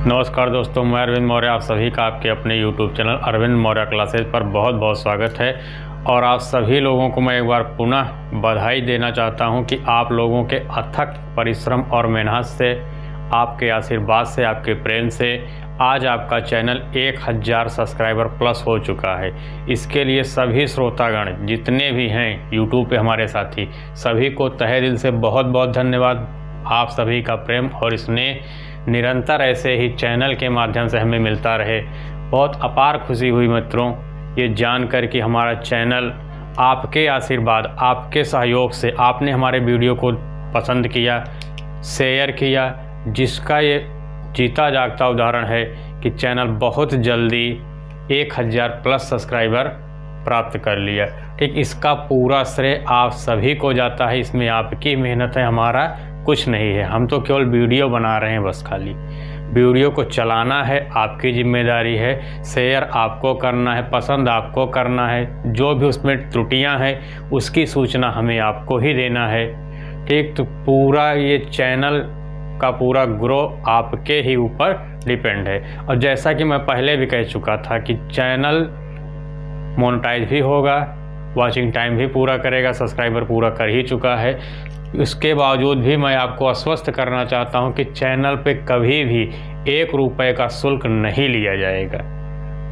नमस्कार दोस्तों, मैं अरविंद मौर्य आप सभी का आपके अपने YouTube channel Arvind Maurya classes पर बहुत बहुत स्वागत है। और आप सभी लोगों को मैं एक बार पुनः बधाई देना चाहता हूं कि आप लोगों के अथक परिश्रम और मेहनत से, आपके आशीर्वाद से, आपके प्रेम से आज आपका चैनल 1000 सब्सक्राइबर प्लस हो चुका है। इसके लिए सभी श्रोतागण जितने भी हैं YouTube पे हमारे साथी, सभी को तहे दिल से बहुत बहुत धन्यवाद। आप सभी का प्रेम और स्नेह निरंतर ऐसे ही चैनल के माध्यम से हमें मिलता रहे। बहुत अपार खुशी हुई मित्रों ये जानकर कि हमारा चैनल आपके आशीर्वाद, आपके सहयोग से आपने हमारे वीडियो को पसंद किया, शेयर किया, जिसका ये जीता जागता उदाहरण है कि चैनल बहुत जल्दी 1000 प्लस सब्सक्राइबर प्राप्त कर लिया। ठीक, इसका पूरा श्रेय आप सभी को जाता है। इसमें आपकी मेहनत है, हमारा कुछ नहीं है। हम तो केवल वीडियो बना रहे हैं, बस खाली वीडियो को चलाना है, आपकी जिम्मेदारी है। शेयर आपको करना है, पसंद आपको करना है, जो भी उसमें त्रुटियां हैं उसकी सूचना हमें आपको ही देना है। ठीक, तो पूरा ये चैनल का पूरा ग्रो आपके ही ऊपर डिपेंड है। और जैसा कि मैं पहले भी कह चुका था कि चैनल मोनेटाइज भी होगा, वॉचिंग टाइम भी पूरा करेगा, सब्सक्राइबर पूरा कर ही चुका है। इसके बावजूद भी मैं आपको आश्वस्त करना चाहता हूं कि चैनल पे कभी भी 1 रुपये का शुल्क नहीं लिया जाएगा।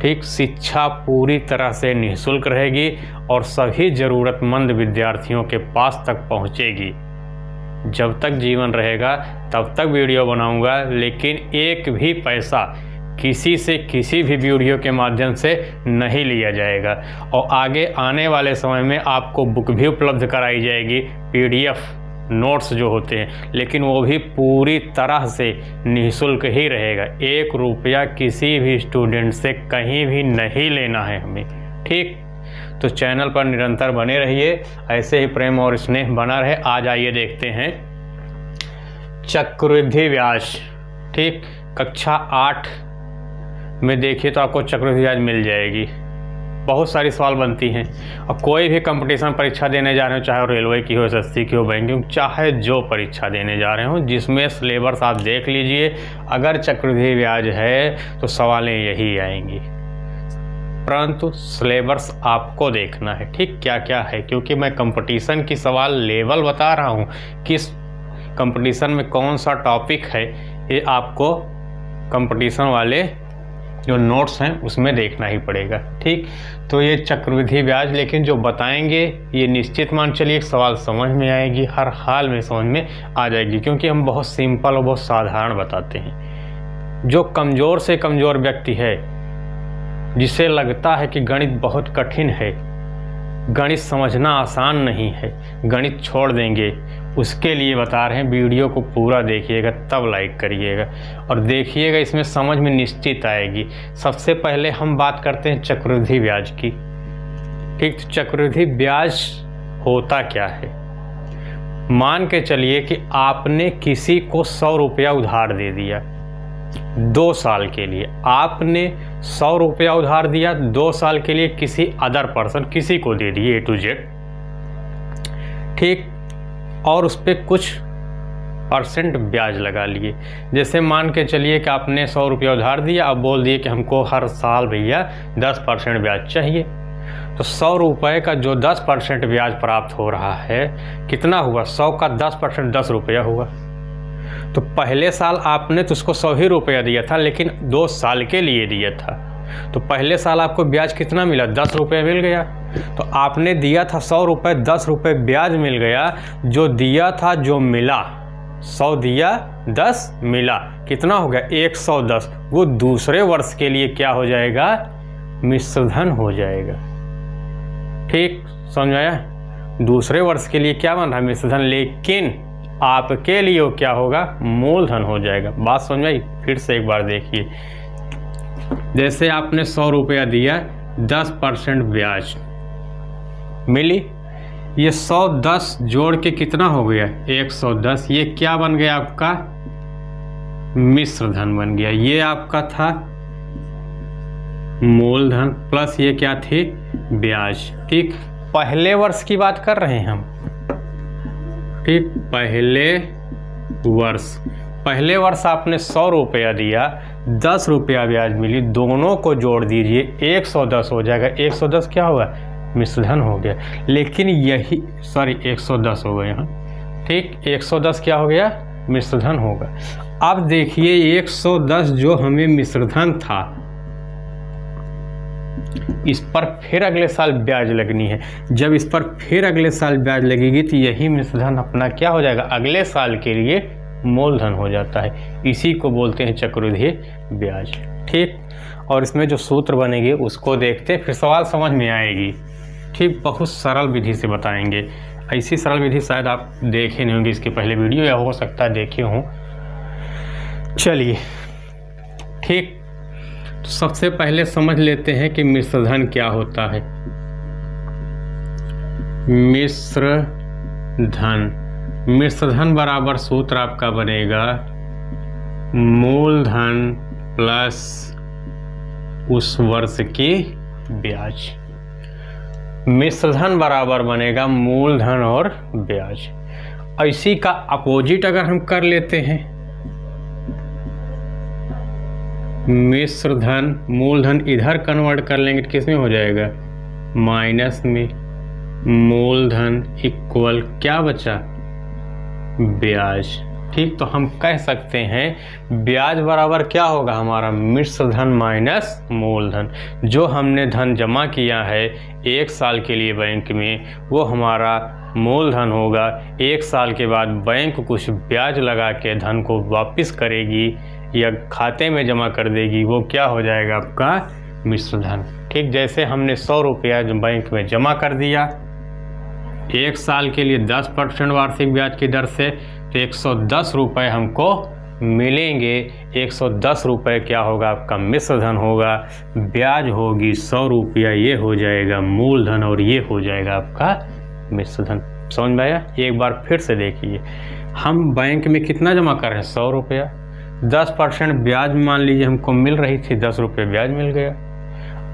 ठीक, शिक्षा पूरी तरह से निःशुल्क रहेगी और सभी ज़रूरतमंद विद्यार्थियों के पास तक पहुंचेगी। जब तक जीवन रहेगा तब तक वीडियो बनाऊंगा, लेकिन एक भी पैसा किसी से किसी भी वीडियो के माध्यम से नहीं लिया जाएगा। और आगे आने वाले समय में आपको बुक भी उपलब्ध कराई जाएगी, PDF नोट्स जो होते हैं, लेकिन वो भी पूरी तरह से निःशुल्क ही रहेगा। 1 रुपया किसी भी स्टूडेंट से कहीं भी नहीं लेना है हमें। ठीक, तो चैनल पर निरंतर बने रहिए, ऐसे ही प्रेम और स्नेह बना रहे। आज आइए देखते हैं चक्रवृद्धि ब्याज। ठीक, कक्षा 8 में देखिए तो आपको चक्रवृद्धि ब्याज मिल जाएगी। बहुत सारी सवाल बनती हैं, और कोई भी कंपटीशन परीक्षा देने जा रहे हो, चाहे रेलवे की हो, SSC की हो, बैंकिंग, चाहे जो परीक्षा देने जा रहे हो, जिसमें सिलेबस आप देख लीजिए, अगर चक्रवृद्धि ब्याज है तो सवालें यही आएंगी। परंतु सिलेबस आपको देखना है। ठीक, क्या क्या है, क्योंकि मैं कंपटीशन की सवाल लेवल बता रहा हूँ, किस कंपटीशन में कौन सा टॉपिक है, ये आपको कंपटीशन वाले जो नोट्स हैं उसमें देखना ही पड़ेगा। ठीक, तो ये चक्रवृद्धि ब्याज, लेकिन जो बताएंगे ये निश्चित मान चलिए सवाल समझ में आएगी, हर हाल में समझ में आ जाएगी, क्योंकि हम बहुत सिंपल और बहुत साधारण बताते हैं। जो कमज़ोर से कमज़ोर व्यक्ति है, जिसे लगता है कि गणित बहुत कठिन है, गणित समझना आसान नहीं है, गणित छोड़ देंगे, उसके लिए बता रहे हैं। वीडियो को पूरा देखिएगा, तब लाइक करिएगा और देखिएगा, इसमें समझ में निश्चित आएगी। सबसे पहले हम बात करते हैं चक्रवृद्धि ब्याज की। ठीक, तो चक्रवृद्धि ब्याज होता क्या है। मान के चलिए कि आपने किसी को 100 रुपया उधार दे दिया 2 साल के लिए। आपने 100 रुपया उधार दिया 2 साल के लिए किसी अदर पर्सन, किसी को दे दिए A to Z। ठीक, और उस पर कुछ % ब्याज लगा लिए। जैसे मान के चलिए कि आपने 100 रुपया उधार दिया, अब बोल दिए कि हमको हर साल भैया 10% ब्याज चाहिए। तो 100 रुपये का जो 10% ब्याज प्राप्त हो रहा है, कितना हुआ, 100 का 10% 10 रुपया हुआ। तो पहले साल आपने तो उसको 100 ही रुपया दिया था, लेकिन 2 साल के लिए दिया था। तो पहले साल आपको ब्याज कितना मिला, 10 रुपये मिल गया। तो आपने दिया था 100 रुपये, 10 रुपये ब्याज मिल गया। जो दिया था, जो मिला, 100 दिया 10 मिला, कितना हो गया 110। वो दूसरे वर्ष के लिए क्या हो जाएगा, मिश्रधन हो जाएगा। ठीक, समझ आया। दूसरे वर्ष के लिए क्या बन रहा है, मिश्रधन, लेकिन आपके लिए वो क्या होगा, मूलधन हो जाएगा। बात समझ आई, फिर से एक बार देखिए। जैसे आपने 100 रुपया दिया, 10% ब्याज मिली, ये 110 जोड़ के कितना हो गया 110। ये क्या बन गया आपका, मिश्रधन बन गया। ये आपका था मूलधन, प्लस ये क्या थी, ब्याज। ठीक, पहले वर्ष की बात कर रहे हैं हम। ठीक, पहले वर्ष आपने 100 रुपया दिया, 10 रुपया ब्याज मिली, दोनों को जोड़ दीजिए 110 हो जाएगा। 110 क्या होगा? मिश्रधन हो गया। लेकिन यही 110 हो गया यहाँ, ठीक। 110 क्या हो गया? मिश्रधन होगा। अब देखिए 110 जो हमें मिश्रधन था, इस पर फिर अगले साल ब्याज लगनी है। जब इस पर फिर अगले साल ब्याज लगेगी तो यही मिश्रधन अपना क्या हो जाएगा? अगले साल के लिए मूलधन हो जाता है। इसी को बोलते हैं चक्रवृद्धि ब्याज, ठीक। और इसमें जो सूत्र बनेगी उसको देखते फिर सवाल समझ में आएगी, ठीक। बहुत सरल विधि से बताएंगे। ऐसी सरल विधि शायद आप देखे नहीं होंगे इसके पहले वीडियो, या हो सकता है देखे हों। चलिए, ठीक। तो सबसे पहले समझ लेते हैं कि मिश्रधन क्या होता है। मिश्रधन बराबर सूत्र आपका बनेगा मूलधन प्लस उस वर्ष की ब्याज। मिश्रधन बराबर बनेगा मूलधन और ब्याज। इसी का अपोजिट अगर हम कर लेते हैं, मिश्रधन मूलधन इधर कन्वर्ट कर लेंगे तो किस में हो जाएगा? माइनस में। मूलधन इक्वल क्या बचा? ब्याज, ठीक। तो हम कह सकते हैं ब्याज बराबर क्या होगा हमारा? मिश्रधन माइनस मूलधन। जो हमने धन जमा किया है 1 साल के लिए बैंक में, वो हमारा मूलधन होगा। 1 साल के बाद बैंक कुछ ब्याज लगा के धन को वापस करेगी या खाते में जमा कर देगी, वो क्या हो जाएगा? आपका मिश्रधन, ठीक। जैसे हमने 100 रुपया जो बैंक में जमा कर दिया 1 साल के लिए 10% वार्षिक ब्याज की दर से, तो 110 रुपये हमको मिलेंगे। 110 रुपये क्या होगा? आपका मिश्रधन होगा। ब्याज होगी 100 रुपया, ये हो जाएगा मूलधन और ये हो जाएगा आपका मिश्रधन। समझ में आया? एक बार फिर से देखिए, हम बैंक में कितना जमा कर रहे हैं? 100 रुपया। 10% ब्याज मान लीजिए हमको मिल रही थी, 10 रुपये ब्याज मिल गया।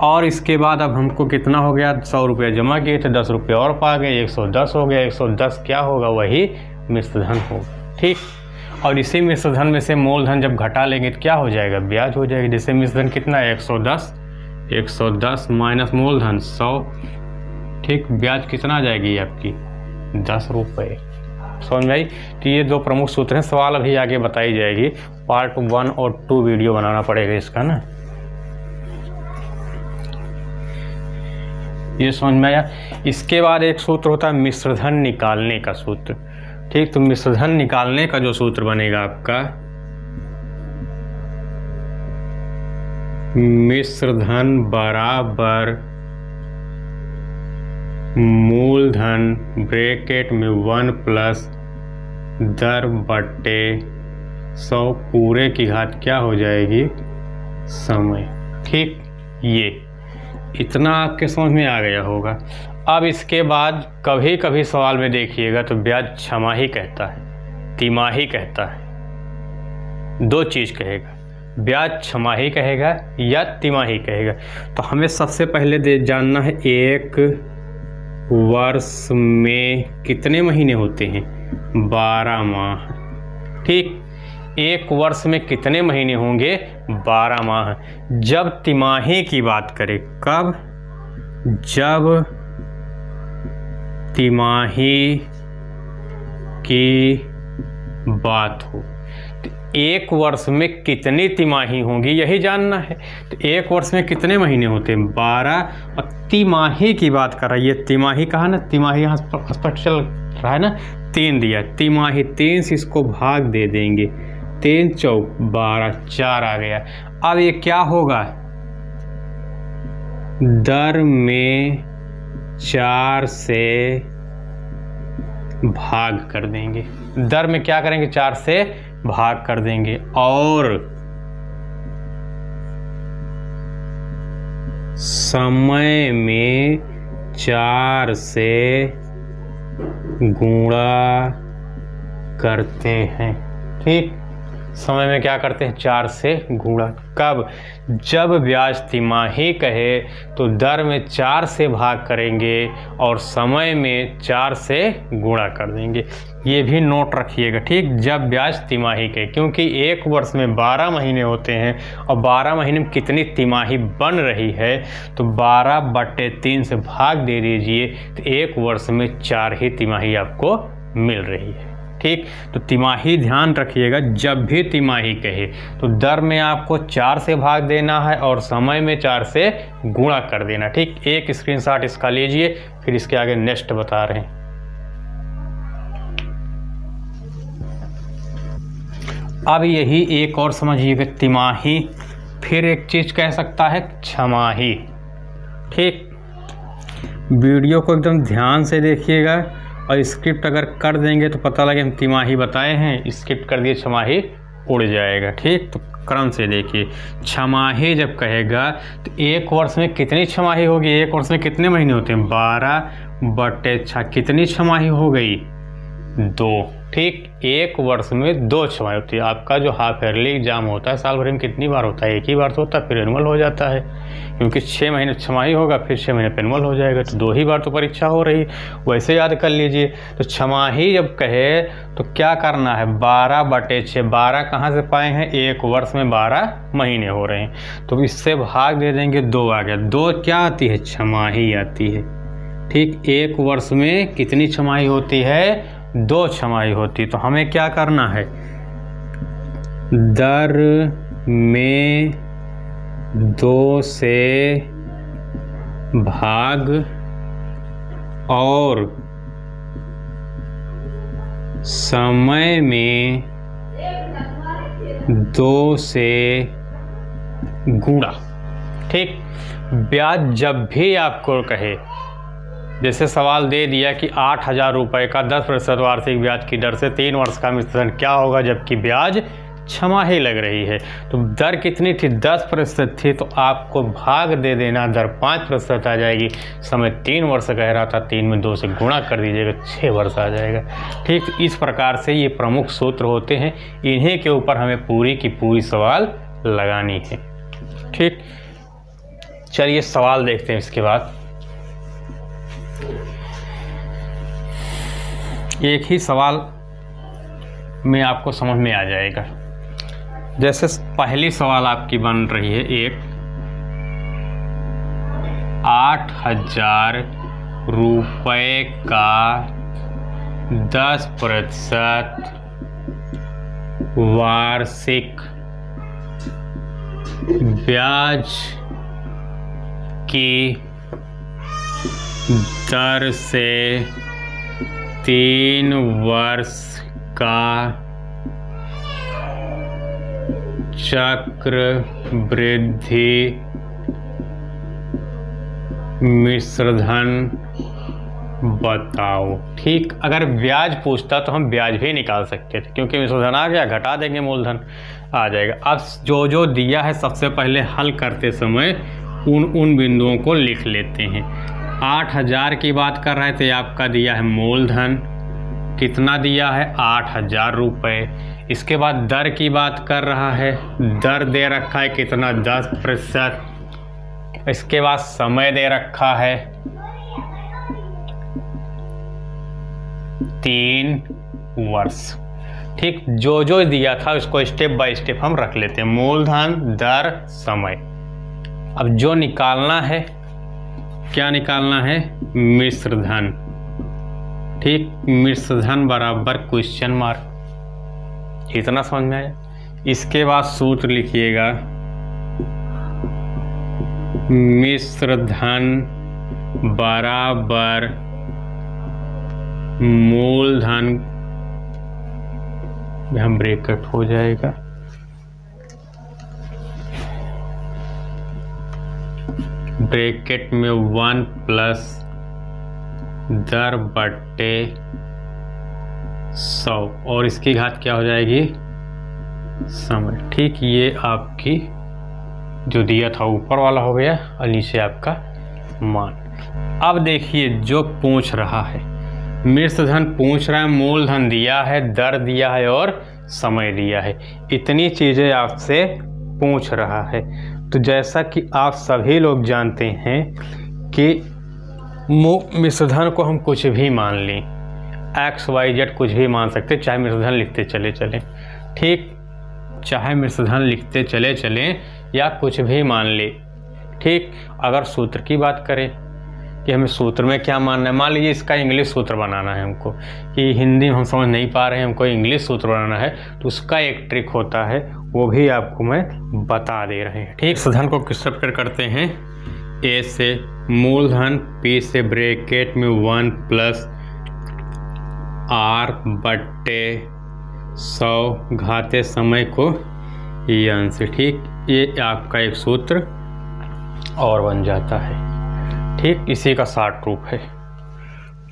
और इसके बाद अब हमको कितना हो गया? 100 रुपये जमा किए थे, 10 रुपये और पा गए, 110 हो गया। 110 क्या होगा? वही मिश्रधन होगा, ठीक। और इसी मिश्रधन में से मूलधन जब घटा लेंगे तो क्या हो जाएगा? ब्याज हो जाएगा। जैसे मिश्रधन कितना है? 110 माइनस मूलधन 100, ठीक। ब्याज कितना आ जाएगी आपकी? 10 रुपये। समझ में आई? तो ये 2 प्रमुख सूत्र हैं। सवाल अभी आगे बताई जाएगी। पार्ट 1 और 2 वीडियो बनाना पड़ेगा इसका ना। ये समझ में आया? इसके बाद एक सूत्र होता है मिश्रधन निकालने का सूत्र, ठीक। तो मिश्रधन निकालने का जो सूत्र बनेगा आपका, मिश्रधन बराबर मूलधन ब्रैकेट में 1 प्लस दर बटे 100 पूरे की घात क्या हो जाएगी? समय, ठीक। ये इतना आपके समझ में आ गया होगा। अब इसके बाद कभी कभी सवाल में देखिएगा तो ब्याज छमाही कहता है, तिमाही कहता है, 2 चीज़ कहेगा। ब्याज छमाही कहेगा या तिमाही कहेगा। तो हमें सबसे पहले जानना है 1 वर्ष में कितने महीने होते हैं? 12 माह, ठीक। 1 वर्ष में कितने महीने होंगे? 12 माह। जब तिमाही की बात करें, कब? जब तिमाही की बात हो। तो 1 वर्ष में कितनी तिमाही होंगी यही जानना है। तो 1 वर्ष में कितने महीने होते हैं? 12। और तिमाही की बात कर रही है, तिमाही कहा ना, तिमाही यहाँ स्पष्ट चल रहा है ना, 3 दिया। तिमाही 3 से इसको भाग दे देंगे, 3 चौक 12, 4 आ गया। अब ये क्या होगा? दर में 4 से भाग कर देंगे। दर में क्या करेंगे? 4 से भाग कर देंगे। और समय में 4 से गुणा करते हैं, ठीक। समय में क्या करते हैं, 4 से गुणा। कब, जब ब्याज तिमाही कहे तो दर में 4 से भाग करेंगे और समय में 4 से गुणा कर देंगे। ये भी नोट रखिएगा, ठीक। जब ब्याज तिमाही कहे, क्योंकि एक वर्ष में 12 महीने होते हैं और 12 महीने में कितनी तिमाही बन रही है, तो 12/3 से भाग दे दीजिए, तो एक वर्ष में 4 ही तिमाही आपको मिल रही है, ठीक। तो तिमाही ध्यान रखिएगा, जब भी तिमाही कहे तो दर में आपको 4 से भाग देना है और समय में 4 से गुणा कर देना, ठीक। एक स्क्रीनशॉट इसका लीजिए, फिर इसके आगे नेक्स्ट बता रहे हैं। अब यही एक और समझिएगा, तिमाही फिर एक चीज कह सकता है छमाही, ठीक। वीडियो को एकदम ध्यान से देखिएगा और स्क्रिप्ट अगर कर देंगे तो पता लगे हम तिमाही बताए हैं, स्क्रिप्ट कर दिए छमाही उड़ जाएगा, ठीक। तो क्रम से देखिए, छमाही जब कहेगा तो एक वर्ष में कितनी छमाही होगी, एक वर्ष में कितने महीने होते हैं, 12/6, कितनी छमाही हो गई, 2, ठीक। एक वर्ष में 2 छमाही होती है। आपका जो हाफ ईयरली एग्जाम होता है साल भर में कितनी बार होता है, एक ही बार तो होता है, फिर एनुअल हो जाता है, क्योंकि 6 महीने छमाही होगा, फिर 6 महीने पे एनुअल हो जाएगा, तो 2 ही बार तो परीक्षा हो रही है, वैसे याद कर लीजिए। तो छमाही जब कहे तो क्या करना है, 12/6, 12 कहाँ से पाए हैं, एक वर्ष में 12 महीने हो रहे हैं, तो इससे भाग दे देंगे, 2 आ गया। 2 क्या आती है, छमाही आती है, ठीक। एक वर्ष में कितनी छमाही होती है, 2 छमाही होती। तो हमें क्या करना है, दर में 2 से भाग और समय में 2 से गुणा, ठीक। ब्याज जब भी आपको कहे, जैसे सवाल दे दिया कि 8,000 रुपये का 10% वार्षिक ब्याज की दर से 3 वर्ष का मिश्रण क्या होगा, जबकि ब्याज छमाही लग रही है, तो दर कितनी थी, 10% थी, तो आपको भाग दे देना, दर 5% आ जाएगी। समय 3 वर्ष कह रहा था, 3 में 2 से गुणा कर दीजिएगा, 6 वर्ष आ जाएगा, ठीक। इस प्रकार से ये प्रमुख सूत्र होते हैं, इन्हीं के ऊपर हमें पूरी की पूरी सवाल लगानी है, ठीक। चलिए सवाल देखते हैं। इसके बाद एक ही सवाल में आपको समझ में आ जाएगा। जैसे पहली सवाल आपकी बन रही है, एक 8,000 रुपये का 10% वार्षिक ब्याज की दर से 3 वर्ष का चक्रवृद्धि मिश्रधन बताओ, ठीक। अगर ब्याज पूछता तो हम ब्याज भी निकाल सकते थे, क्योंकि मिश्रधन आ गया, घटा देंगे, मूलधन आ जाएगा। अब जो दिया है सबसे पहले हल करते समय उन बिंदुओं को लिख लेते हैं। 8,000 की बात कर रहे थे, आपका दिया है मूलधन, कितना दिया है, 8,000 रुपये। इसके बाद दर की बात कर रहा है, दर दे रखा है कितना, 10%। इसके बाद समय दे रखा है 3 वर्ष, ठीक। जो दिया था उसको स्टेप बाय स्टेप हम रख लेते हैं, मूलधन, दर, समय। अब जो निकालना है, क्या निकालना है, मिश्रधन, ठीक। मिश्रधन बराबर क्वेश्चन मार्क, इतना समझ में आया। इसके बाद सूत्र लिखिएगा, मिश्रधन बराबर मूलधन, यहाँ ब्रैकेट हो जाएगा, ब्रैकेट में 1 प्लस दर बट्टे 100 और इसकी घात क्या हो जाएगी, समय, ठीक। ये आपकी जो दिया था ऊपर वाला हो गया और नीचे आपका मान। अब देखिए जो पूछ रहा है, मिश्रधन पूछ रहा है, मूलधन दिया है, दर दिया है और समय दिया है। इतनी चीज़ें आपसे पूछ रहा है। तो जैसा कि आप सभी लोग जानते हैं कि मिश्रधन को हम कुछ भी मान लें, XYZ कुछ भी मान सकते, चाहे मिश्रधन लिखते चले चलें, ठीक, चाहे मिश्रधन लिखते चले चलें या कुछ भी मान ले, ठीक। अगर सूत्र की बात करें कि हमें सूत्र में क्या मानना है, मान लीजिए इसका इंग्लिश सूत्र बनाना है हमको, कि हिंदी में हम समझ नहीं पा रहे हैं, हमको इंग्लिश सूत्र बनाना है, तो उसका एक ट्रिक होता है, वो भी आपको मैं बता दे रहे हैं, ठीक। मिश्रधन को किस प्रकार करते हैं, A से मूलधन, P से ब्रैकेट में 1 प्लस R बट्टे 100 घाते समय को n से, ठीक। ये आपका एक सूत्र और बन जाता है, ठीक। इसी का शॉर्ट रूप है,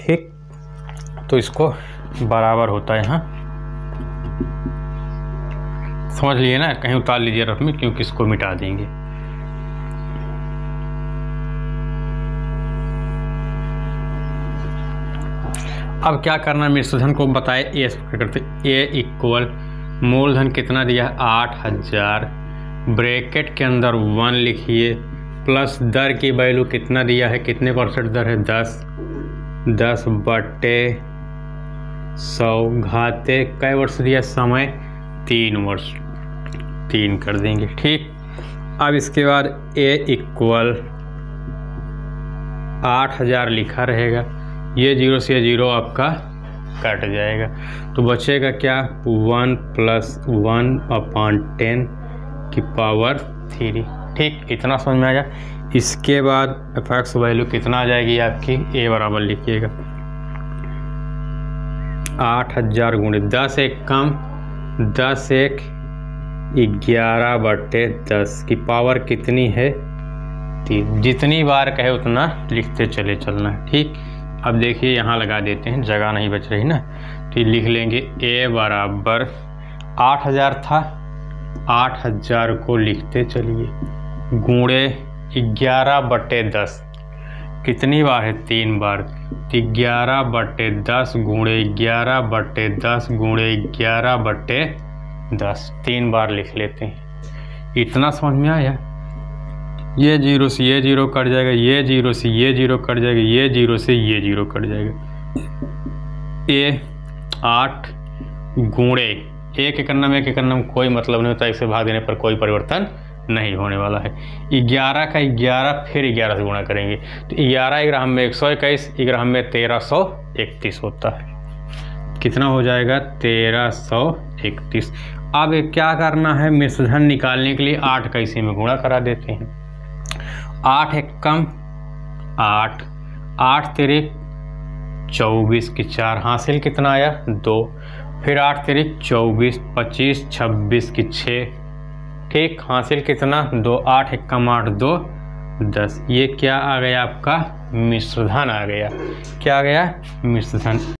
ठीक। तो इसको बराबर होता है, यहाँ समझ लिए ना, कहीं उतार लीजिए रफ में, क्योंकि इसको मिटा देंगे। अब क्या करना, मिश्रधन को बताए ए करते, ए इक्वल मूलधन कितना दिया है 8000, ब्रैकेट के अंदर 1 लिखिए, प्लस दर की वैल्यू कितना दिया है, कितने % दर है 10 बटे 100 घाते कै वर्ष दिया, समय 3 वर्ष, 3 कर देंगे, ठीक। अब इसके बाद ए इक्वल 8000 लिखा रहेगा, ये 0 से 0 आपका कट जाएगा, तो बचेगा क्या 1 प्लस 1/10 की पावर 3, ठीक। इतना समझ में आ गया। इसके बाद fx वैल्यू कितना आ जाएगी आपकी, a बराबर लिखिएगा 8000 गुणे 10 एक कम 10 एक 11 बटे 10 की पावर कितनी है 3। जितनी बार कहे उतना लिखते चले चलना है, ठीक। अब देखिए यहाँ लगा देते हैं, जगह नहीं बच रही ना, तो लिख लेंगे a बराबर 8000 था, 8000 को लिखते चलिए गुणे 11 बटे 10, कितनी बार है 3 बार, तो 11 बटे 10 गुणे 11 बटे 10 गुणे 11 बटे 10, 3 बार लिख लेते हैं। इतना समझ में आया। ये 0 से ये 0 कट जाएगा, ये 0 से ये 0 कट जाएगा, ये 0 से ये 0 कट जाएगा। ये 8 गुणे 1 करना में 1 करना में कोई मतलब नहीं होता, इसे भाग देने पर कोई परिवर्तन नहीं होने वाला है। 11 का 11 फिर 11 से गुणा करेंगे, तो 11 ग्राम में 121, ग्राम में 1331 होता है। कितना हो जाएगा 1331। अब क्या करना है, मिश्रधन निकालने के लिए 8 का इसी में गुणा करा देते हैं। 8 एक कम 8, 8 तिरिक 24 की 4 हासिल कितना आया 2, फिर 8 तिरिक 24, 25 26 की 6, ठीक, हासिल कितना 2, 8 एक कम 8 2 10। ये क्या आ गया आपका मिश्रधन आ गया। क्या आ गया मिश्रधन।